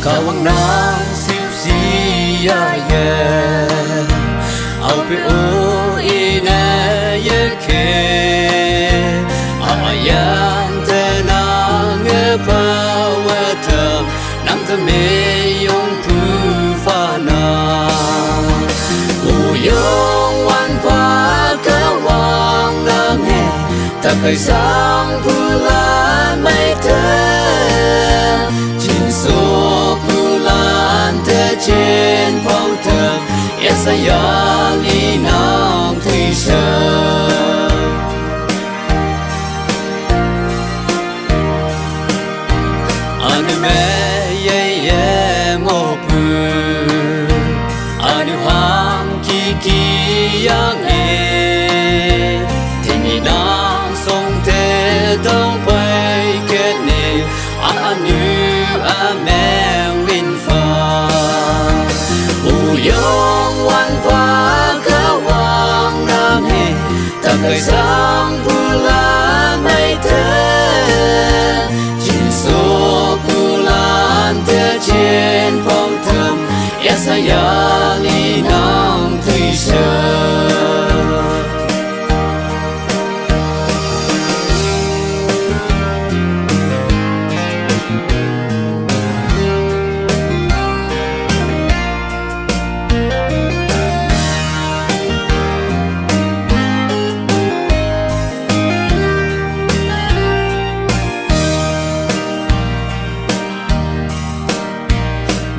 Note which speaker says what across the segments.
Speaker 1: Kawang nang siu siya ye au pe o ina ye ke amayan te nang e pa wa tam nam te me yong pu fa na u yong wan pa kawang nang e ta kai sang pu lan mai te trên bao thơm yes I am đi nong thủy sơn anh mẹ ye ngô bự anh hoàng kỳ yang e thiên nhiên nong sông thế đâu bay kết nè anh như mẹ yong wan pa kawang nang he ta kai sang bulan mai te jin so bulan te trên phong thơm yes I am li nong thủy sơn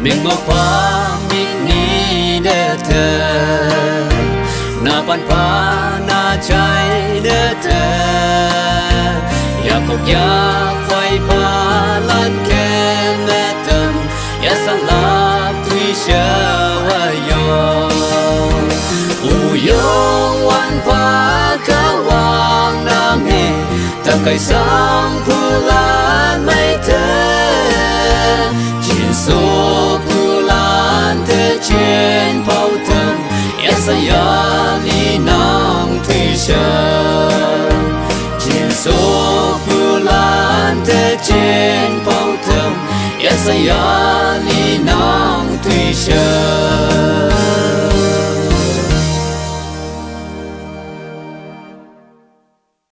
Speaker 1: mình ngọc pa mình ni de te na pan pa na chai de te ya kok ya phai pa lan ken de tâm ya san la tui sha wa yo u yong wan pa ka wang nang he ta kai sang pu lan mai te jin so trên bao thơm yes I am đi nong thủy sơn trên số bulan te trên bao thơm yes I am đi nong thủy sơn